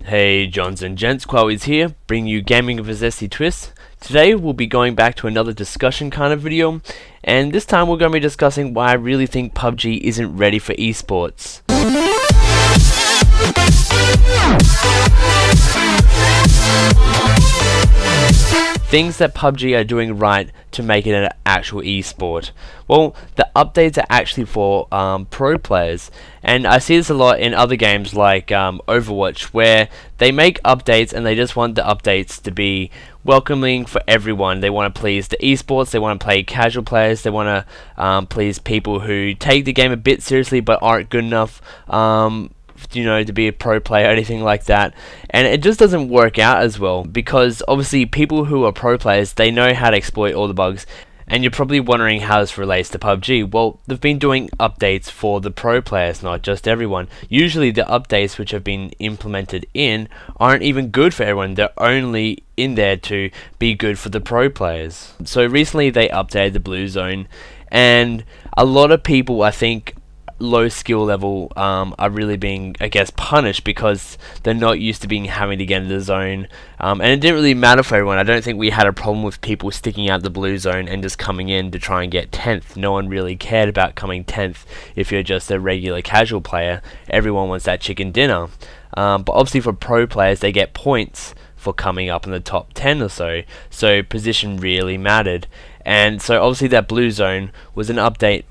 Hey Johns and gents, Quaweds here, bringing you gaming with a zesty twist. Today we'll be going back to another discussion kind of video, and this time we're going to be discussing why I really think PUBG isn't ready for esports. Things that PUBG are doing right to make it an actual esport. Well, the updates are actually for pro players, and I see this a lot in other games like Overwatch, where they make updates and they just want the updates to be welcoming for everyone. They want to please the esports, they want to play casual players, they want to please people who take the game a bit seriously but aren't good enough to be a pro player or anything like that. And it just doesn't work out as well, because obviously people who are pro players, they know how to exploit all the bugs. And you're probably wondering how this relates to PUBG. Well, they've been doing updates for the pro players, not just everyone. Usually the updates which have been implemented in aren't even good for everyone. They're only in there to be good for the pro players. So recently they updated the blue zone, and a lot of people, I think, low skill level are really being, I guess, punished because they're not used to having to get into the zone, and it didn't really matter for everyone. I don't think we had a problem with people sticking out the blue zone and just coming in to try and get 10th. No one really cared about coming 10th if you're just a regular casual player. Everyone wants that chicken dinner, but obviously for pro players they get points for coming up in the top 10 or so position really mattered. And so obviously that blue zone was an update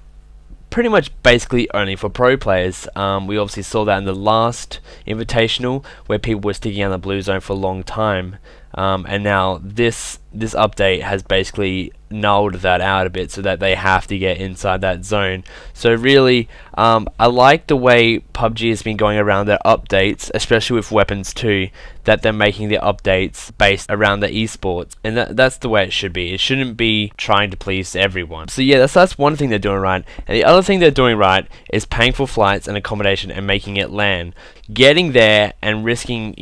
pretty much basically only for pro players. We obviously saw that in the last Invitational, where people were sticking on the blue zone for a long time, and now this update has basically nulled that out a bit so that they have to get inside that zone. So really, I like the way PUBG has been going around their updates, especially with weapons too, that they're making the updates based around the esports, and that's the way it should be. It shouldn't be trying to please everyone. So yeah, that's one thing they're doing right. And the other thing they're doing right is paying for flights and accommodation and making it land. Getting there and risking,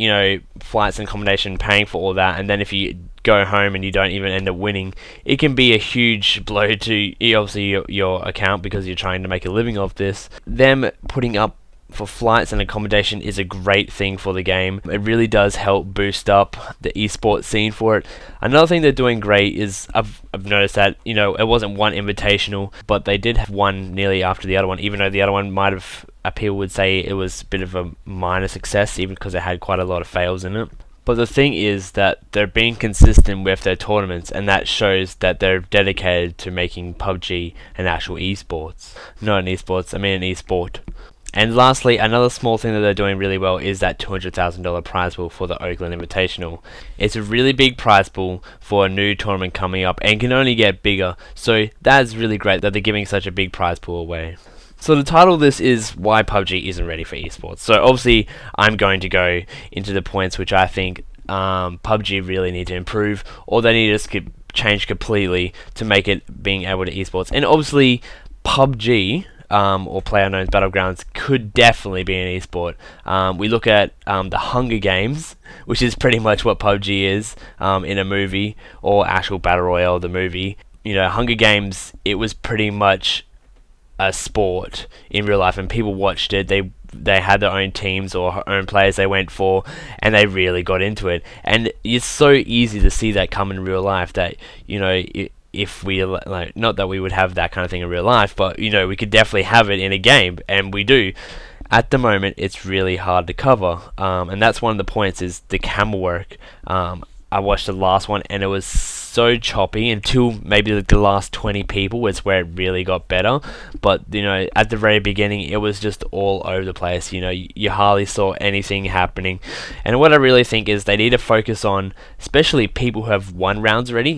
flights and accommodation, paying for all that, and then if you go home and you don't even end up winning, it can be a huge blow to obviously your account, because you're trying to make a living off this. Them putting up for flights and accommodation is a great thing for the game. It really does help boost up the esports scene for it. Another thing they're doing great is I've noticed that it wasn't one Invitational, but they did have one nearly after the other one, even though the other one might have, people would say it was a bit of a minor success, even because it had quite a lot of fails in it. But the thing is that they're being consistent with their tournaments, and that shows that they're dedicated to making PUBG an actual esports. Not an esports, I mean an esport. And lastly, another small thing that they're doing really well is that $200,000 prize pool for the Oakland Invitational. It's a really big prize pool for a new tournament coming up, and can only get bigger. So that's really great that they're giving such a big prize pool away. So the title of this is why PUBG isn't ready for esports. So obviously I'm going to go into the points which I think PUBG really need to improve, or they need to change completely to make it being able to esports. And obviously PUBG, or PlayerUnknown's Battlegrounds, could definitely be an esport. We look at the Hunger Games, which is pretty much what PUBG is in a movie, or actual Battle Royale, the movie. Hunger Games, it was pretty much a sport in real life, and people watched it. They had their own teams or own players they went for, and they really got into it. And it's so easy to see that come in real life, that if we not that we would have that kind of thing in real life, but we could definitely have it in a game, and we do. At the moment it's really hard to cover, and that's one of the points, is the camera work. I watched the last one and it was so choppy until maybe the last 20 people was where it really got better. But at the very beginning it was just all over the place. You hardly saw anything happening. And what I really think is they need to focus on, especially people who have won rounds already.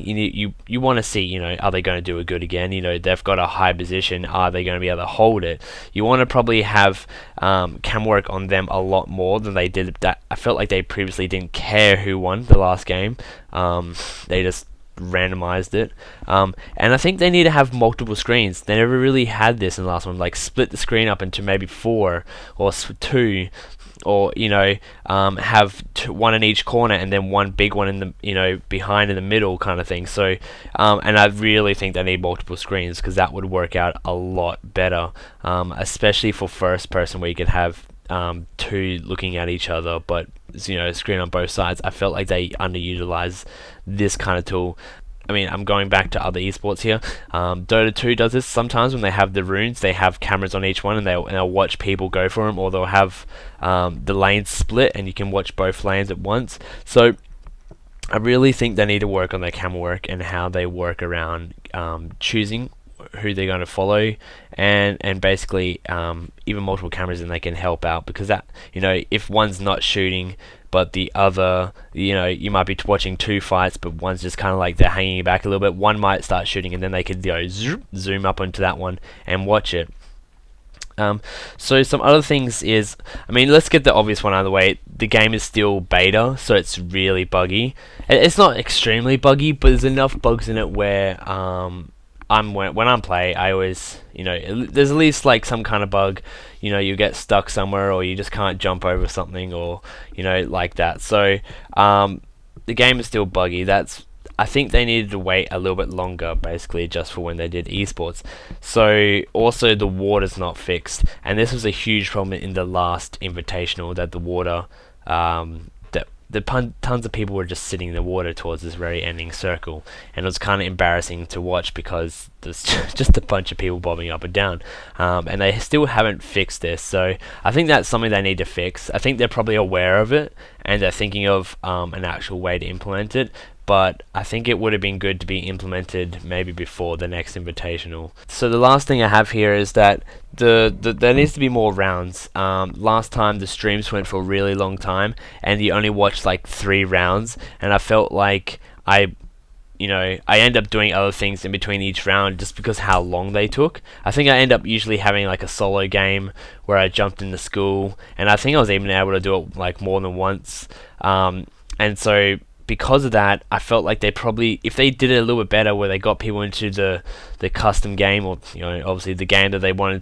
You want to see, are they going to do it good again? They've got a high position, are they going to be able to hold it? You want to probably have cam work on them a lot more than they did. That I felt like they previously didn't care who won the last game. They just randomized it, and I think they need to have multiple screens. They never really had this in the last one, like split the screen up into maybe 4 or 2, or have one in each corner and then one big one in the behind in the middle kind of thing. So and I really think they need multiple screens, because that would work out a lot better, especially for first person, where you could have 2 looking at each other, but screen on both sides. I felt like they underutilized this kind of tool. I mean, I'm going back to other esports here. Dota 2 does this sometimes when they have the runes. They have cameras on each one, and they'll watch people go for them, or they'll have the lanes split, and you can watch both lanes at once. So I really think they need to work on their camera work and how they work around choosing who they're going to follow, and basically even multiple cameras, and they can help out, because that, if one's not shooting but the other, you might be watching two fights, but one's just kind of like they're hanging back a little bit, one might start shooting, and then they could zoom up onto that one and watch it. So some other things is, let's get the obvious one out of the way. The game is still beta, so it's really buggy. It's not extremely buggy, but there's enough bugs in it where when I'm playing, I always, there's at least like some kind of bug, you get stuck somewhere, or you just can't jump over something, or like that. So the game is still buggy. I think they needed to wait a little bit longer, basically, just for when they did esports. So also the water's not fixed, and this was a huge problem in the last Invitational, that the water, tons of people were just sitting in the water towards this very ending circle, and it was kind of embarrassing to watch because there's just a bunch of people bobbing up and down, and they still haven't fixed this. So I think that's something they need to fix. I think they're probably aware of it, and they're thinking of an actual way to implement it, but I think it would have been good to be implemented maybe before the next Invitational. So the last thing I have here is that there needs to be more rounds. Last time the streams went for a really long time, and you only watched like 3 rounds, and I felt like I end up doing other things in between each round just because how long they took. I think I end up usually having like a solo game where I jumped into school, and I think I was even able to do it like more than once. And so because of that, I felt like they probably, if they did it a little bit better, where they got people into the custom game, or obviously the game that they were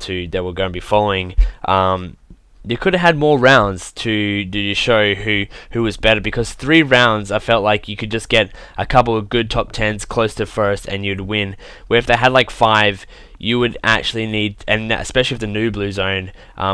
going to be following, you could have had more rounds to show who was better, because 3 rounds, I felt like you could just get a couple of good top 10s close to first and you'd win. Where if they had like 5, you would actually need, and especially if the new blue zone,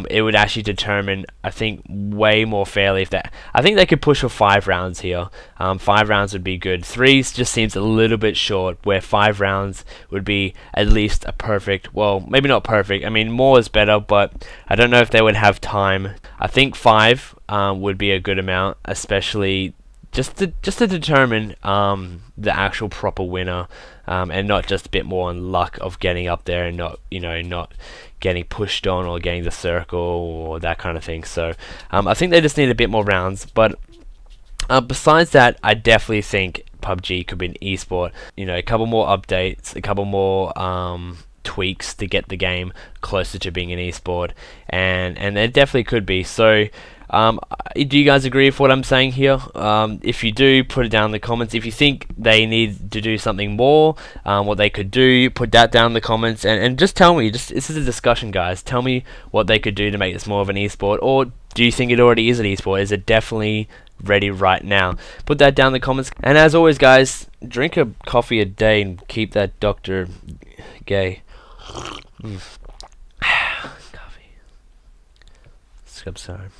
it would actually determine, I think, way more fairly. I think they could push for 5 rounds here. 5 rounds would be good. 3 just seems a little bit short, where 5 rounds would be at least a perfect, well, maybe not perfect. More is better, but I don't know if they would have time. I think 5 would be a good amount, especially just to determine the actual proper winner, and not just a bit more on luck of getting up there and not getting pushed on or getting the circle or that kind of thing. So I think they just need a bit more rounds. But besides that, I definitely think PUBG could be an esport. A couple more updates, a couple more tweaks to get the game closer to being an esport, and it definitely could be. So do you guys agree with what I'm saying here? If you do, put it down in the comments. If you think they need to do something more, what they could do, put that down in the comments, and just tell me. This is a discussion, guys. Tell me what they could do to make this more of an esport, or do you think it already is an esport? Is it definitely ready right now? Put that down in the comments. And as always, guys, drink a coffee a day and keep that doctor gay. Coffee. I'm sorry.